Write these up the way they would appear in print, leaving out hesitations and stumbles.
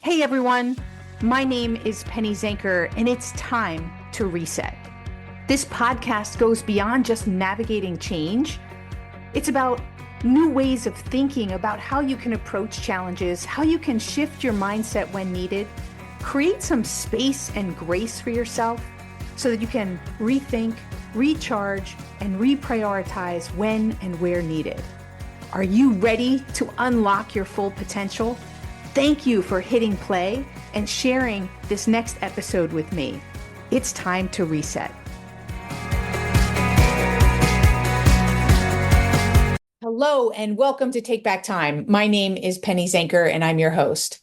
Hey everyone, my name is Penny Zanker, and it's time to reset. This podcast goes beyond just navigating change. It's about new ways of thinking about how you can approach challenges, how you can shift your mindset when needed, create some space and grace for yourself so that you can rethink, recharge, and reprioritize when and where needed. Are you ready to unlock your full potential? Thank you for hitting play and sharing this next episode with me. It's time to reset. Hello and welcome to Take Back Time. My name is Penny Zanker and I'm your host.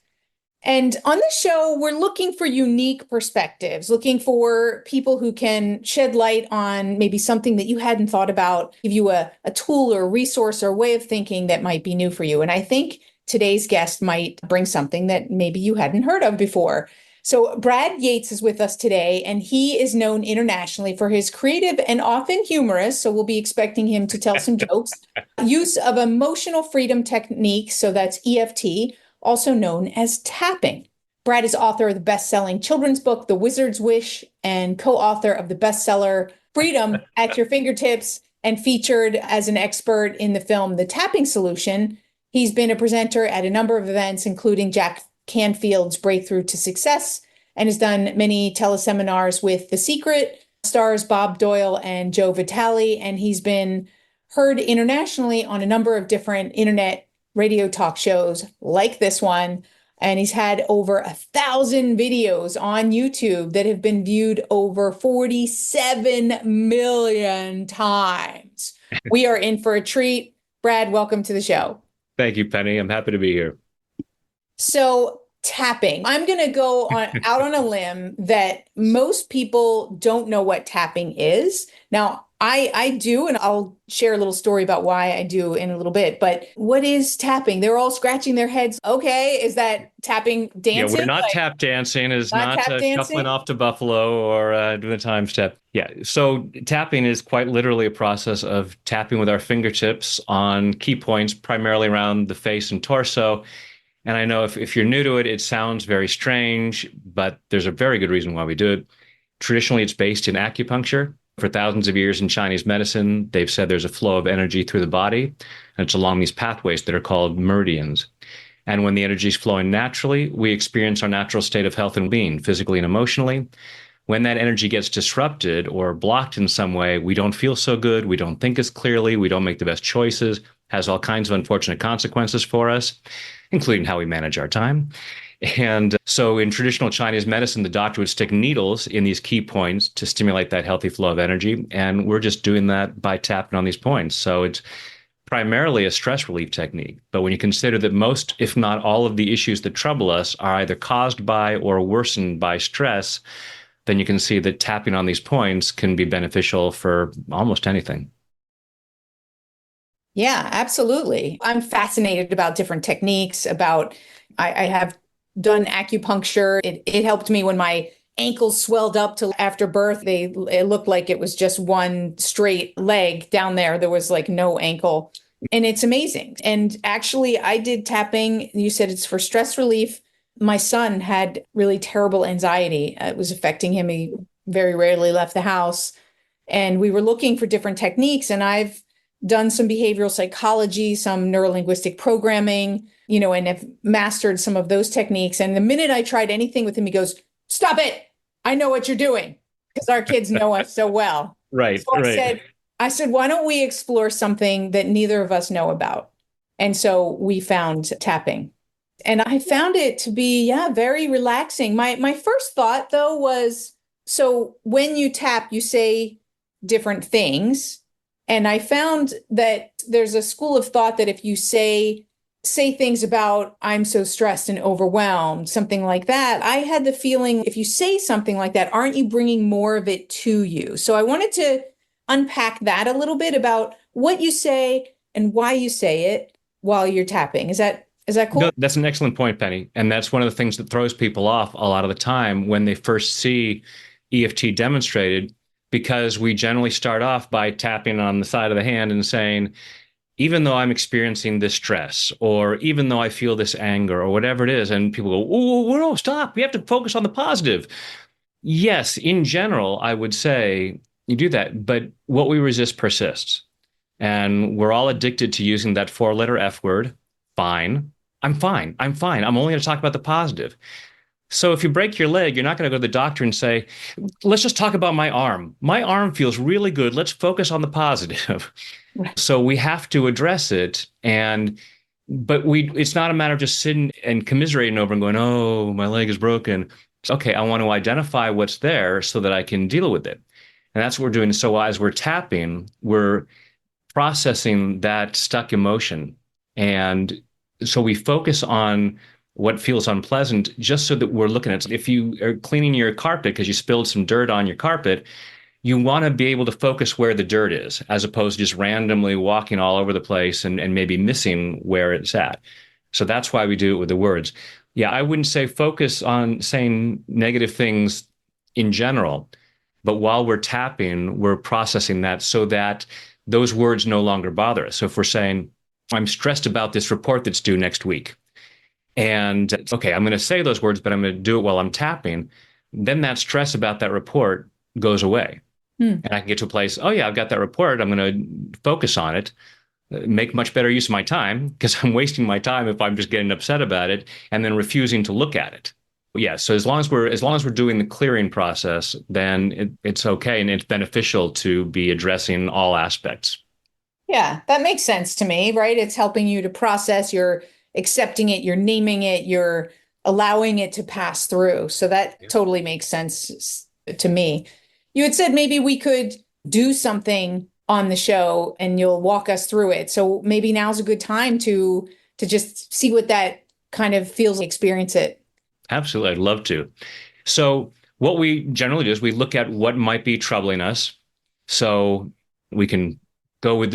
And on this show, we're looking for unique perspectives, looking for people who can shed light on maybe something that you hadn't thought about, give you a tool or a resource or a way of thinking that might be new for you. And I think today's guest might bring something that maybe you hadn't heard of before. So Brad Yates is with us today, and he is known internationally for his creative and often humorous, so we'll be expecting him to tell some jokes, use of emotional freedom techniques, so that's EFT, also known as tapping. Brad is author of the best-selling children's book, The Wizard's Wish, and co-author of the bestseller Freedom at Your Fingertips, and featured as an expert in the film The Tapping Solution. He's been a presenter at a number of events, including Jack Canfield's Breakthrough to Success, and has done many teleseminars with The Secret, stars Bob Doyle and Joe Vitale, and he's been heard internationally on a number of different internet radio talk shows like this one, and he's had over 1,000 videos on YouTube that have been viewed over 47 million times. We are in for a treat. Brad, welcome to the show. Thank you, Penny. I'm happy to be here. So tapping, I'm going to go out on a limb that most people don't know what tapping is. Now, I do, and I'll share a little story about why I do in a little bit. But what is tapping? They're all scratching their heads. Okay, is that tapping dancing? Yeah, we're not tap dancing. It's not shuffling off to Buffalo or doing a time step. Yeah, so tapping is quite literally a process of tapping with our fingertips on key points, primarily around the face and torso. And I know if you're new to it, it sounds very strange, but there's a very good reason why we do it. Traditionally, it's based in acupuncture. For thousands of years in Chinese medicine, they've said there's a flow of energy through the body, and it's along these pathways that are called meridians. And when the energy is flowing naturally, we experience our natural state of health and being, physically and emotionally. When that energy gets disrupted or blocked in some way, we don't feel so good, we don't think as clearly, we don't make the best choices, has all kinds of unfortunate consequences for us, including how we manage our time. And so in traditional Chinese medicine, the doctor would stick needles in these key points to stimulate that healthy flow of energy. And we're just doing that by tapping on these points. So it's primarily a stress relief technique. But when you consider that most, if not all of the issues that trouble us are either caused by or worsened by stress, then you can see that tapping on these points can be beneficial for almost anything. Yeah, absolutely. I'm fascinated about different techniques, I have done acupuncture. It helped me when my ankles swelled up till after birth. It looked like it was just one straight leg down there. There was like no ankle. And it's amazing. And actually, I did tapping. You said it's for stress relief. My son had really terrible anxiety. It was affecting him. He very rarely left the house. And we were looking for different techniques. And I've done some behavioral psychology, some neurolinguistic programming, and have mastered some of those techniques. And the minute I tried anything with him, he goes, "Stop it. I know what you're doing," because our kids know us so well. Right. So I said, why don't we explore something that neither of us know about? And so we found tapping. And I found it to be, very relaxing. My first thought, though, was, so when you tap, you say different things. And I found that there's a school of thought that if you say things about, "I'm so stressed and overwhelmed," something like that, I had the feeling if you say something like that, aren't you bringing more of it to you? So I wanted to unpack that a little bit about what you say and why you say it while you're tapping. Is that cool? No, that's an excellent point, Penny. And that's one of the things that throws people off a lot of the time when they first see EFT demonstrated, because we generally start off by tapping on the side of the hand and saying, even though I'm experiencing this stress, or even though I feel this anger, or whatever it is, and people go, oh, no, stop. We have to focus on the positive. Yes, in general, I would say you do that, but what we resist persists. And we're all addicted to using that four-letter F word. Fine. I'm fine. I'm fine. I'm only going to talk about the positive. So if you break your leg, you're not going to go to the doctor and say, let's just talk about my arm. My arm feels really good. Let's focus on the positive. Right. So we have to address it. But it's not a matter of just sitting and commiserating over and going, oh, my leg is broken. Okay, I want to identify what's there so that I can deal with it. And that's what we're doing. So as we're tapping, we're processing that stuck emotion. And so we focus on what feels unpleasant just so that we're looking at it. If you are cleaning your carpet because you spilled some dirt on your carpet, you want to be able to focus where the dirt is, as opposed to just randomly walking all over the place and maybe missing where it's at. So that's why we do it with the words. Yeah, I wouldn't say focus on saying negative things in general, but while we're tapping, we're processing that so that those words no longer bother us. So if we're saying, I'm stressed about this report that's due next week, and okay, I'm going to say those words, but I'm going to do it while I'm tapping, then that stress about that report goes away. And I can get to a place, oh yeah, I've got that report. I'm going to focus on it, make much better use of my time, because I'm wasting my time if I'm just getting upset about it and then refusing to look at it. Yeah, so as long as we're doing the clearing process, then it's okay, and it's beneficial to be addressing all aspects. Yeah, that makes sense to me, right? It's helping you to process, you're accepting it, you're naming it, you're allowing it to pass through. So that totally makes sense to me. You had said maybe we could do something on the show and you'll walk us through it. So maybe now's a good time to just see what that kind of feels, experience it. Absolutely, I'd love to. So what we generally do is we look at what might be troubling us. So we can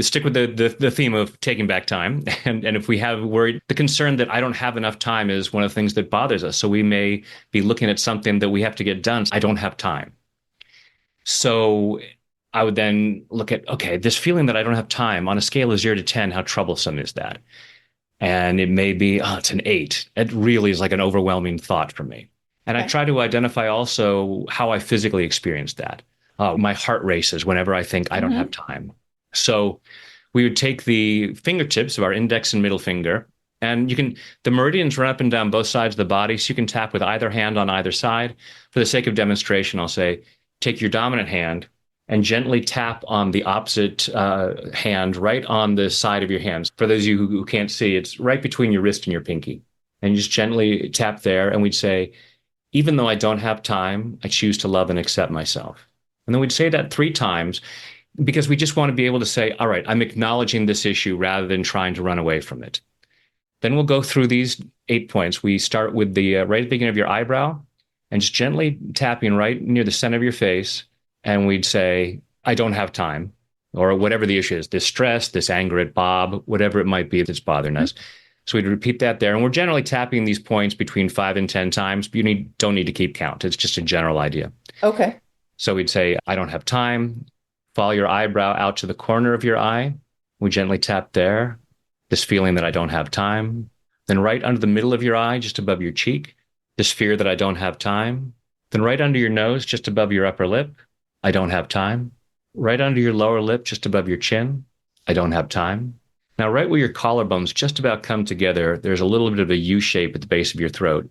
stick with the theme of taking back time. And if we have worried, the concern that I don't have enough time is one of the things that bothers us. So we may be looking at something that we have to get done. I don't have time. So I would then look at, okay, this feeling that I don't have time on a scale of 0 to 10, how troublesome is that? And it may be, oh, it's an 8. It really is like an overwhelming thought for me. And I try to identify also how I physically experience that. My heart races whenever I think I don't have time. So we would take the fingertips of our index and middle finger, and the meridians run up and down both sides of the body, so you can tap with either hand on either side. For the sake of demonstration, I'll say, take your dominant hand and gently tap on the opposite hand, right on the side of your hands. For those of you who can't see, it's right between your wrist and your pinky. And you just gently tap there, and we'd say, even though I don't have time, I choose to love and accept myself. And then we'd say that 3 times, because we just want to be able to say, all right, I'm acknowledging this issue rather than trying to run away from it. Then we'll go through these 8 points. We start with the right at the beginning of your eyebrow and just gently tapping right near the center of your face. And we'd say, I don't have time, or whatever the issue is, this stress, this anger at Bob, whatever it might be that's bothering us. So we'd repeat that there. And we're generally tapping these points between 5 and 10 times. But don't need to keep count. It's just a general idea. Okay. So we'd say, I don't have time. Follow your eyebrow out to the corner of your eye. We gently tap there, this feeling that I don't have time. Then right under the middle of your eye, just above your cheek, this fear that I don't have time. Then right under your nose, just above your upper lip, I don't have time. Right under your lower lip, just above your chin, I don't have time. Now, right where your collarbones just about come together, there's a little bit of a U shape at the base of your throat.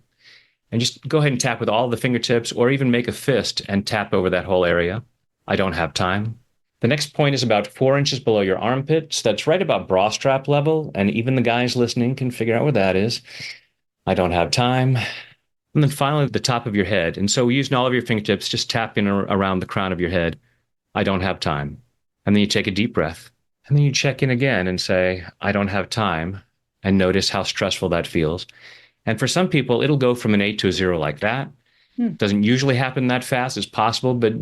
And just go ahead and tap with all the fingertips, or even make a fist and tap over that whole area. I don't have time. The next point is about 4 inches below your armpits. That's right about bra strap level. And even the guys listening can figure out where that is. I don't have time. And then finally, the top of your head. And so using all of your fingertips, just tapping around the crown of your head. I don't have time. And then you take a deep breath. And then you check in again and say, I don't have time. And notice how stressful that feels. And for some people, it'll go from an 8 to a 0 like that. Doesn't usually happen that fast. It's possible, but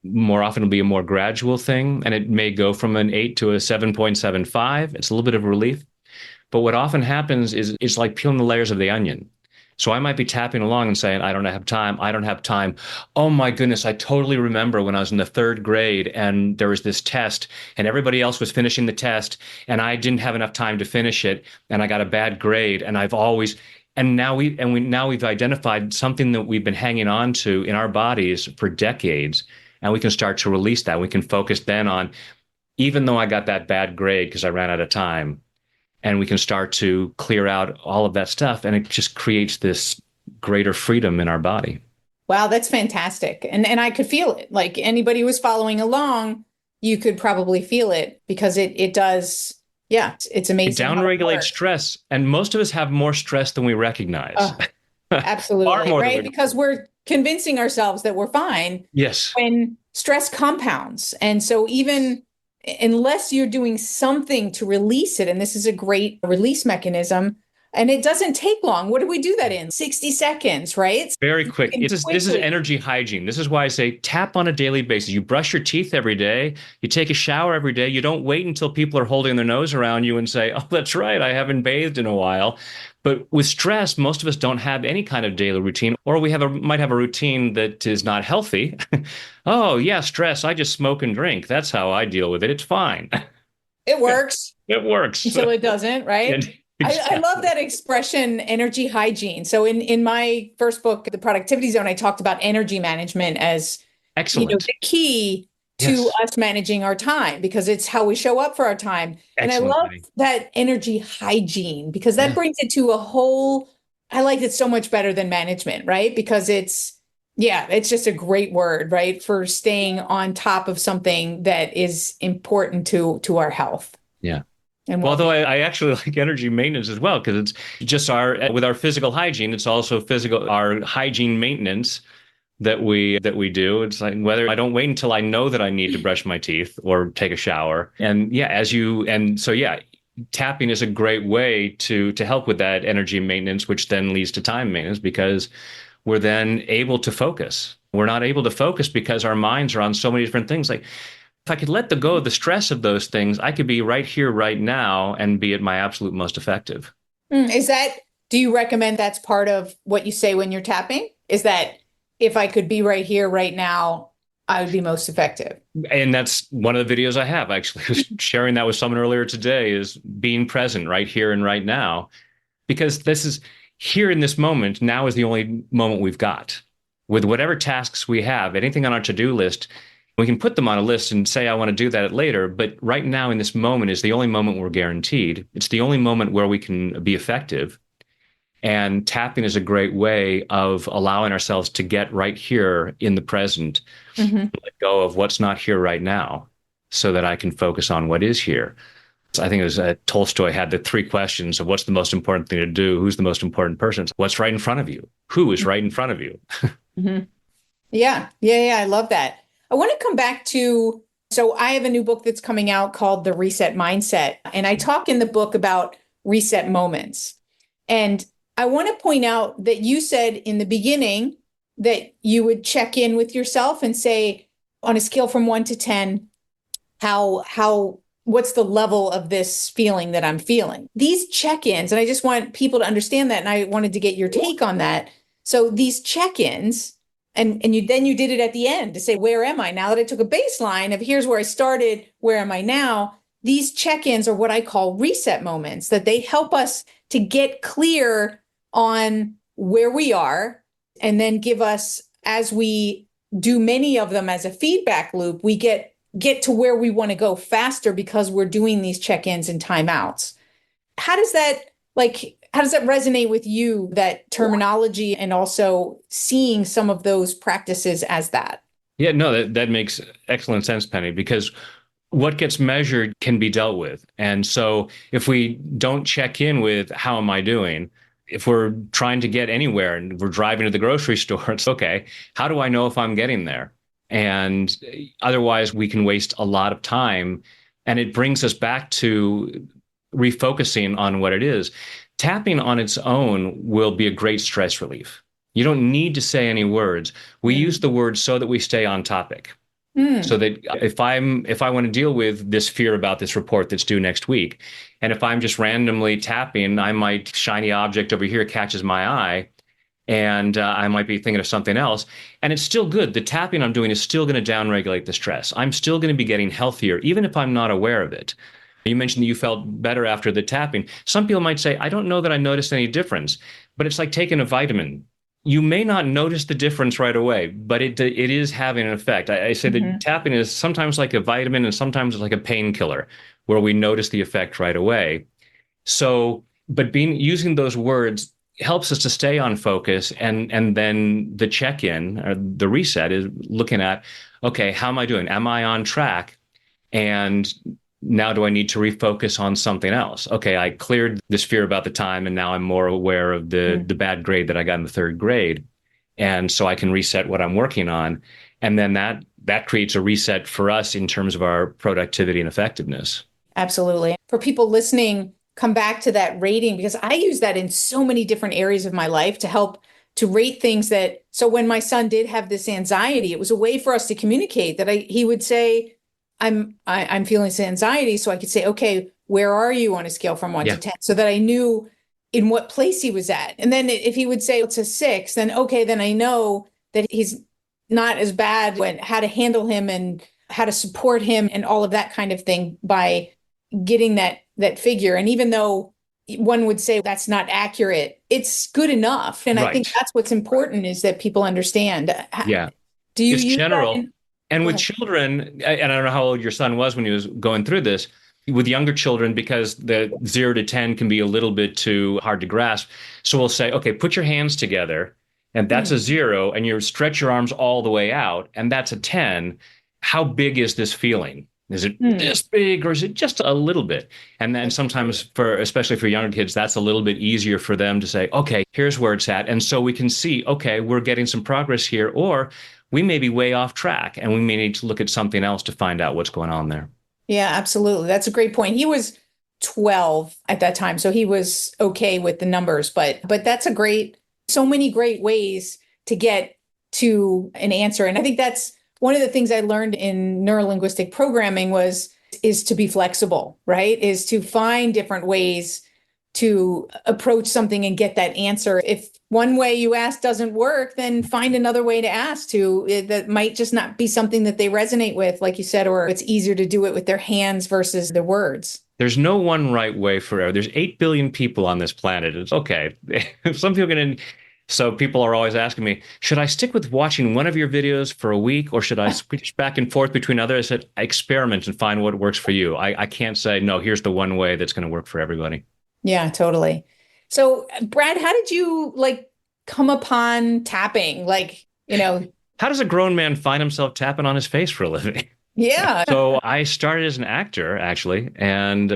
more often it'll be a more gradual thing. And it may go from an 8 to a 7.75. It's a little bit of relief. But what often happens is it's like peeling the layers of the onion. So I might be tapping along and saying, I don't have time. I don't have time. Oh my goodness. I totally remember when I was in the third grade and there was this test and everybody else was finishing the test and I didn't have enough time to finish it and I got a bad grade. And I've always, and now we've identified something that we've been hanging on to in our bodies for decades. And we can start to release that. We can focus then on, even though I got that bad grade because I ran out of time, and we can start to clear out all of that stuff, and it just creates this greater freedom in our body. Wow, that's fantastic. And I could feel it. Like anybody who was following along, you could probably feel it because it does. Yeah, it's It amazing how it downregulates works. stress, and most of us have more stress than we recognize. Oh, Far absolutely, more than right? we. Because we're convincing ourselves that we're fine Yes. when stress compounds. And so even unless you're doing something to release it, and this is a great release mechanism, and it doesn't take long. What do we do that in? 60 seconds, right? Very You quick. can This is quickly. energy hygiene. This is why I say tap on a daily basis. You brush your teeth every day. You take a shower every day. You don't wait until people are holding their nose around you and say, "Oh, that's right, I haven't bathed in a while." But with stress, most of us don't have any kind of daily routine, or we might have a routine that is not healthy. Oh, yeah, stress. I just smoke and drink. That's how I deal with it. It's fine. It works It works. until it doesn't, right? And I love exactly. that expression, energy hygiene. So in my first book, The Productivity Zone, I talked about energy management as, Excellent. the key to Yes. us managing our time because it's how we show up for our time. And I Excellent, love Penny. that energy hygiene because that Yeah. brings it to a whole, I like it so much better than management, right? Because yeah, it's just a great word, right? For staying on top of something that is important to our health Yeah. and Well, although well-being. I actually like energy maintenance as well, because it's just with our physical hygiene, it's also physical our hygiene maintenance that we do. It's like whether I don't wait until I know that I need to brush my teeth or take a shower. And yeah, tapping is a great way to help with that energy maintenance, which then leads to time maintenance because we're then able to focus. We're not able to focus because our minds are on so many different things. Like if I could let the go of the stress of those things, I could be right here, right now, and be at my absolute most effective. Is that, do you recommend that's part of what you say when you're tapping? Is that if I could be right here, right now, I would be most effective? And that's one of the videos I have actually was sharing that with someone earlier today is being present right here and right now, because this is here in this moment. Now is the only moment we've got with whatever tasks we have, anything on our to-do list. We can put them on a list and say, I want to do that later. But right now in this moment is the only moment we're guaranteed. It's the only moment where we can be effective. And tapping is a great way of allowing ourselves to get right here in the present, Hmm. let go of what's not here right now, so that I can focus on what is here. So I think it was Tolstoy had the three questions of what's the most important thing to do, who's the most important person, what's right in front of you, who is right in front of you. Hmm. Yeah, yeah, yeah. I love that. I want to come back to, so I have a new book that's coming out called The Reset Mindset. And I talk in the book about reset moments. And I want to point out that you said in the beginning that you would check in with yourself and say, on a scale from 1 to 10, what's the level of this feeling that I'm feeling? These check-ins, and I just want people to understand that, and I wanted to get your take on that. So these check-ins, and you did it at the end to say, where am I now that I took a baseline of here's where I started, where am I now? These check-ins are what I call reset moments, that they help us to get clear on where we are, and then give us, as we do many of them as a feedback loop, we get to where we want to go faster because we're doing these check-ins and timeouts. How does that how does that resonate with you, that terminology, and also seeing some of those practices as that? Yeah, no, that makes excellent sense, Penny, because what gets measured can be dealt with. And so if we don't check in with how am I doing, if we're trying to get anywhere and we're driving to the grocery store, it's okay, how do I know if I'm getting there? And otherwise, we can waste a lot of time. And it brings us back to refocusing on what it is. Tapping on its own will be a great stress relief. You don't need to say any words. We use Mm. the words so that we stay on topic. So Mm. that if I want to deal with this fear about this report that's due next week, and if I'm just randomly tapping, I might shiny object over here catches my eye, and I might be thinking of something else. And it's still good. The tapping I'm doing is still going to downregulate the stress. I'm still going to be getting healthier, even if I'm not aware of it. You mentioned that you felt better after the tapping. Some people might say, I don't know that I noticed any difference, but it's like taking a vitamin. You may not notice the difference right away, but it is having an effect. I say that Hmm. tapping is sometimes like a vitamin and sometimes it's like a painkiller, where we notice the effect right away. So, but being using those words helps us to stay on focus, and then the check-in or the reset is looking at, okay, how am I doing? Am I on track? And now do I need to refocus on something else? Okay, I cleared this fear about the time, and now I'm more aware of the bad grade that I got in the third grade. And so I can reset what I'm working on. And then that creates a reset for us in terms of our productivity and effectiveness. Absolutely. For people listening, come back to that rating because I use that in so many different areas of my life to help to rate things that so when my son did have this anxiety, it was a way for us to communicate that he would say, I'm feeling this anxiety. So I could say, okay, where are you on a scale from one to Yeah, 10? So that I knew in what place he was at. And then if he would say it's a 6, then okay, then I know that he's not as bad when how to handle him and how to support him and all of that kind of thing by getting that figure. And even though one would say that's not accurate, it's good enough. And I think right. that's what's important is that people understand. Yeah. Do you It's use that general. in? And Go with ahead. children, and I don't know how old your son was when he was going through this, with younger children, because the 0 to 10 can be a little bit too hard to grasp. So we'll say, okay, put your hands together, and that's a Hmm. 0, and you stretch your arms all the way out, and that's a 10. How big is this feeling? Is it Hmm. this big or is it just a little bit? And then sometimes for, especially for younger kids, that's a little bit easier for them to say, okay, here's where it's at. And so we can see, okay, we're getting some progress here, or we may be way off track and we may need to look at something else to find out what's going on there. Yeah, absolutely. That's a great point. He was 12 at that time, so he was okay with the numbers, but that's a great, so many great ways to get to an answer. And I think that's one of the things I learned in neurolinguistic programming was is to be flexible, right? Is to find different ways to approach something and get that answer. If one way you ask doesn't work, then find another way to ask that might just not be something that they resonate with, like you said, or it's easier to do it with their hands versus their words. There's no one right way for there's 8 billion people on this planet. It's okay. Some people are going to, so people are always asking me, should I stick with watching one of your videos for a week or should I switch back and forth between others? I said, experiment and find what works for you. I can't say, no, here's the one way that's going to work for everybody. Yeah, totally. So, Brad, how did you like come upon tapping? Like, How does a grown man find himself tapping on his face for a living? yeah. So I started as an actor, actually, and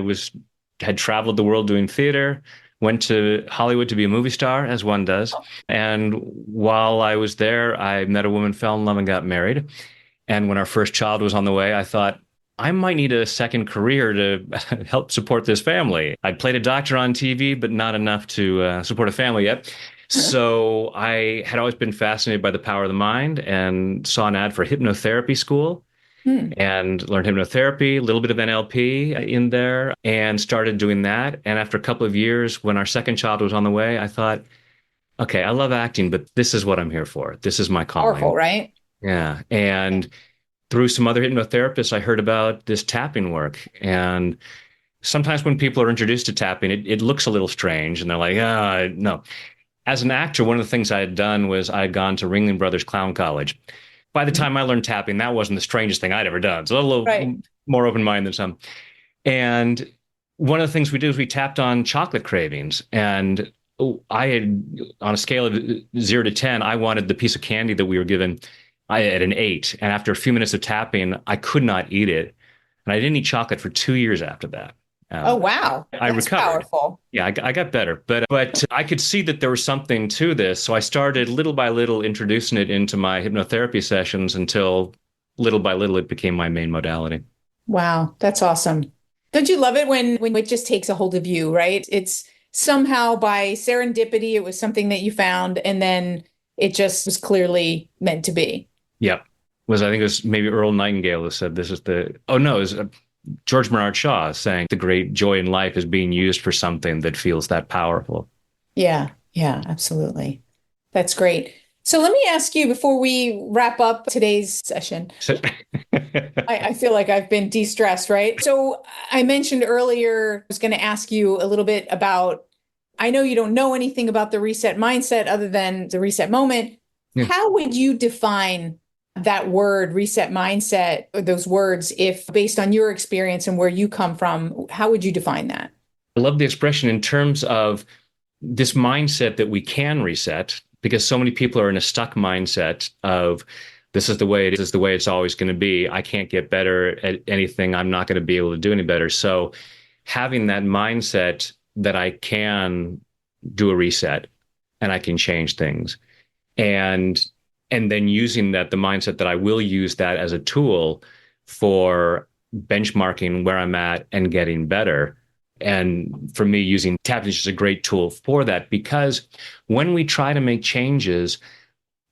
had traveled the world doing theater, went to Hollywood to be a movie star, as one does. And while I was there, I met a woman, fell in love, and got married. And when our first child was on the way, I thought, I might need a second career to help support this family. I'd played a doctor on TV, but not enough to support a family yet. So I had always been fascinated by the power of the mind and saw an ad for hypnotherapy school Hmm. and learned hypnotherapy, a little bit of NLP in there, and started doing that. And after a couple of years, when our second child was on the way, I thought, okay, I love acting, but this is what I'm here for. This is my Powerful, calling. right? Yeah. And through some other hypnotherapists, I heard about this tapping work. And sometimes when people are introduced to tapping, it looks a little strange and they're like, ah, no. As an actor, one of the things I had done was I had gone to Ringling Brothers Clown College. By the time I learned tapping, that wasn't the strangest thing I'd ever done. So a little Right. more open minded than some. And one of the things we did was we tapped on chocolate cravings. And I had, on a scale of 0 to 10, I wanted the piece of candy that we were given. I had an 8. And after a few minutes of tapping, I could not eat it. And I didn't eat chocolate for 2 years after that. Oh, wow. I That's recovered. powerful. Yeah, I got better, but I could see that there was something to this. So I started little by little introducing it into my hypnotherapy sessions until little by little it became my main modality. Wow, that's awesome. Don't you love it when it just takes a hold of you, right? It's somehow by serendipity, it was something that you found, and then it just was clearly meant to be. Yeah. Was I think it was maybe Earl Nightingale who said this is the oh no, it was George Bernard Shaw saying the great joy in life is being used for something that feels that powerful. Yeah, yeah, absolutely. That's great. So let me ask you before we wrap up today's session. So, I feel like I've been de-stressed, right? So I mentioned earlier, I was going to ask you a little bit about, I know you don't know anything about the reset mindset other than the reset moment. yeah. How would you define that word, reset mindset, or those words, if based on your experience and where you come from, how would you define that? I love the expression in terms of this mindset that we can reset because so many people are in a stuck mindset of this is the way it is the way it's always going to be. I can't get better at anything. I'm not going to be able to do any better. So having that mindset that I can do a reset and I can change things and then using that the mindset that I will use that as a tool for benchmarking where I'm at and getting better. And for me, using tapping is just a great tool for that because when we try to make changes,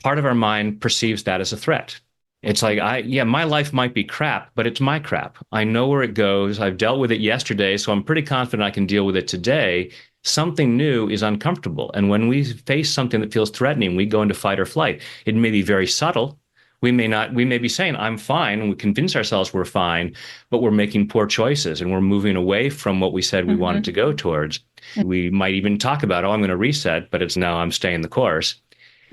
part of our mind perceives that as a threat. It's like, yeah, my life might be crap, but it's my crap. I know where it goes. I've dealt with it yesterday, so I'm pretty confident I can deal with it today. Something new is uncomfortable. And when we face something that feels threatening, we go into fight or flight. It may be very subtle. We may be saying, I'm fine, and we convince ourselves we're fine, but we're making poor choices and we're moving away from what we said we wanted to go towards. We might even talk about, oh, I'm going to reset, but it's no, I'm staying the course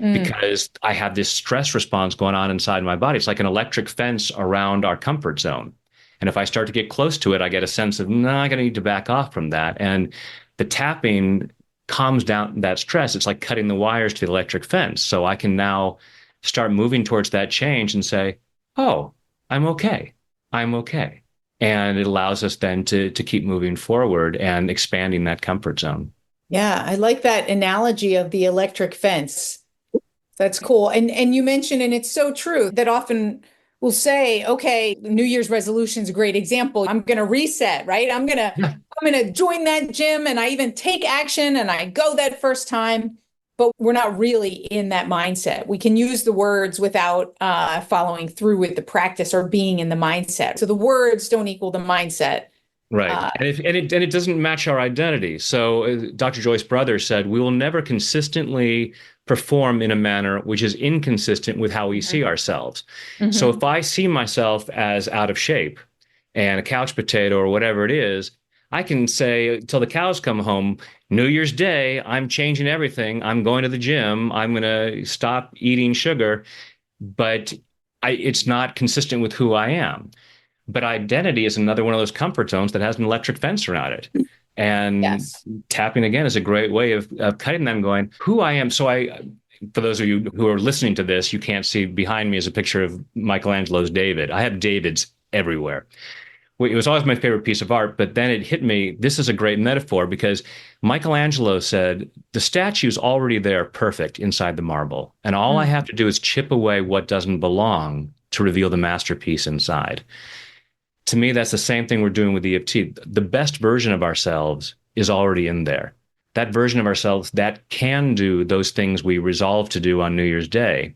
Mm, because I have this stress response going on inside my body. It's like an electric fence around our comfort zone. And if I start to get close to it, I get a sense of, no, I'm going to need to back off from that. And the tapping calms down that stress. It's like cutting the wires to the electric fence. So I can now start moving towards that change and say, oh, I'm okay. I'm okay. And it allows us then to keep moving forward and expanding that comfort zone. yeah, I like that analogy of the electric fence. That's cool. And you mentioned, and it's so true that often we'll say, okay, New Year's resolution is a great example. I'm going to reset, right? Yeah. I'm going to join that gym and I even take action and I go that first time, but we're not really in that mindset. We can use the words without following through with the practice or being in the mindset. So the words don't equal the mindset. Right. Uh, And it doesn't match our identity. So Dr. Joyce Brothers said, we will never consistently perform in a manner which is inconsistent with how we see mhm, ourselves. So mhm. if I see myself as out of shape and a couch potato or whatever it is, I can say till the cows come home, New Year's Day, I'm changing everything. I'm going to the gym. I'm going to stop eating sugar, but it's not consistent with who I am. But identity is another one of those comfort zones that has an electric fence around it. And Yes. tapping again is a great way of cutting them going, who I am. For those of you who are listening to this, you can't see behind me is a picture of Michelangelo's David. I have Davids everywhere. Well, it was always my favorite piece of art, but then it hit me. This is a great metaphor because Michelangelo said the statue's already there, perfect inside the marble. And all I have Mm, to do is chip away what doesn't belong to reveal the masterpiece inside. To me, that's the same thing we're doing with EFT. The best version of ourselves is already in there. That version of ourselves that can do those things we resolve to do on New Year's Day.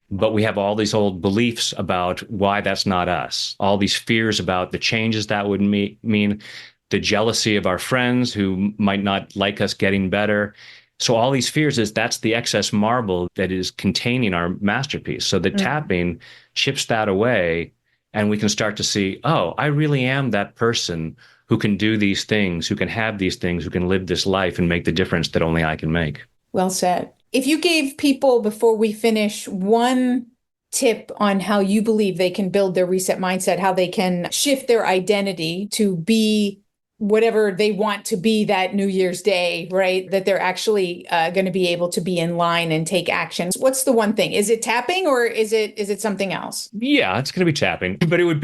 But we have all these old beliefs about why that's not us, all these fears about the changes that would mean, the jealousy of our friends who might not like us getting better. So all these fears is that's the excess marble that is containing our masterpiece. So the mm. tapping chips that away and we can start to see, oh, I really am that person who can do these things, who can have these things, who can live this life and make the difference that only I can make. Well said. If you gave people, before we finish, one tip on how you believe they can build their reset mindset, how they can shift their identity to be whatever they want to be that New Year's Day, right? That they're actually going to be able to be in line and take action. What's the one thing? Is it tapping or is it something else? Yeah, it's going to be tapping, but it would,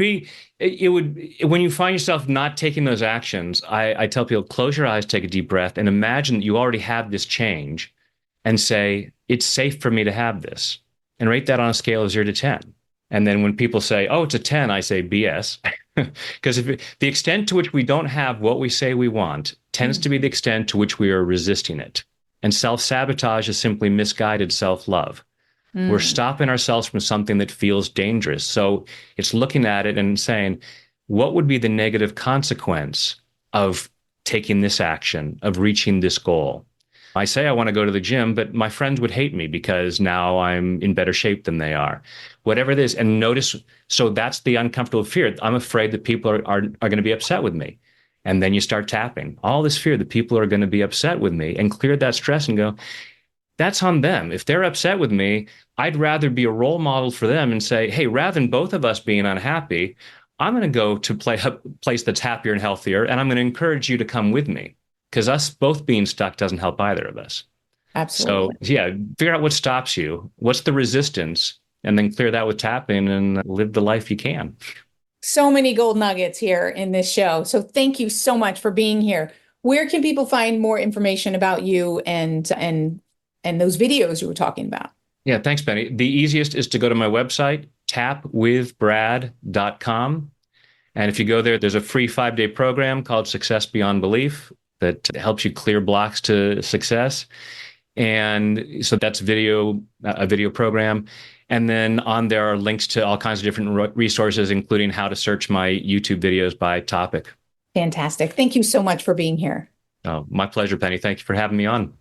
when you find yourself not taking those actions, I tell people, close your eyes, take a deep breath, and imagine that you already have this change and say, it's safe for me to have this. And rate that on a scale of 0 to 10. And then when people say, oh, it's a 10, I say BS. Because the extent to which we don't have what we say we want tends to Mm, be the extent to which we are resisting it. And self sabotage is simply misguided self love. We're mm, stopping ourselves from something that feels dangerous. So it's looking at it and saying, what would be the negative consequence of taking this action, of reaching this goal? I say I want to go to the gym, but my friends would hate me because now I'm in better shape than they are. Whatever it is, and notice, so that's the uncomfortable fear. I'm afraid that people are going to be upset with me. And then you start tapping. All this fear that people are going to be upset with me, and clear that stress and go, that's on them. If they're upset with me, I'd rather be a role model for them and say, hey, rather than both of us being unhappy, I'm going to go to a place that's happier and healthier, and I'm going to encourage you to come with me, because us both being stuck doesn't help either of us. Absolutely. So, yeah, figure out what stops you. What's the resistance? And then clear that with tapping and live the life you can. So many gold nuggets here in this show. So thank you so much for being here. Where can people find more information about you and those videos you were talking about? Yeah, thanks, Benny. The easiest is to go to my website, tapwithbrad.com. And if you go there, there's a free 5-day program called Success Beyond Belief that helps you clear blocks to success. And so that's a video program. And then on there are links to all kinds of different resources, including how to search my YouTube videos by topic. Fantastic. Thank you so much for being here. Oh, my pleasure, Penny. Thank you for having me on.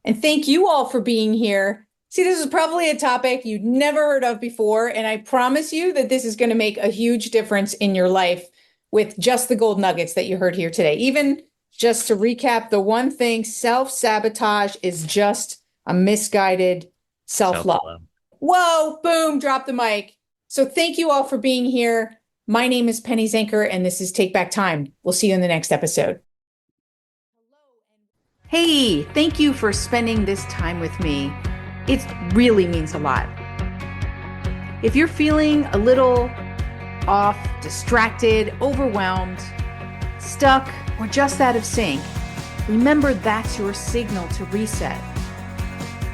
And thank you all for being here. See, this is probably a topic you'd never heard of before, and I promise you that this is going to make a huge difference in your life with just the gold nuggets that you heard here today. Even just to recap, the one thing, self-sabotage is just a misguided self-love. Whoa, boom, drop the mic. So thank you all for being here. My name is Penny Zenker, and this is Take Back Time. We'll see you in the next episode. Hey, thank you for spending this time with me. It really means a lot. If you're feeling a little off, distracted, overwhelmed, stuck, or just out of sync, remember that's your signal to reset.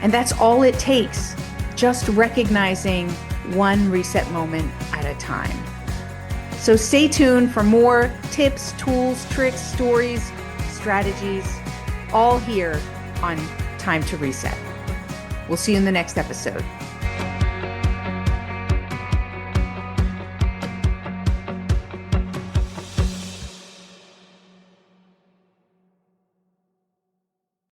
And that's all it takes, just recognizing one reset moment at a time. So stay tuned for more tips, tools, tricks, stories, strategies, all here on Time to Reset. We'll see you in the next episode.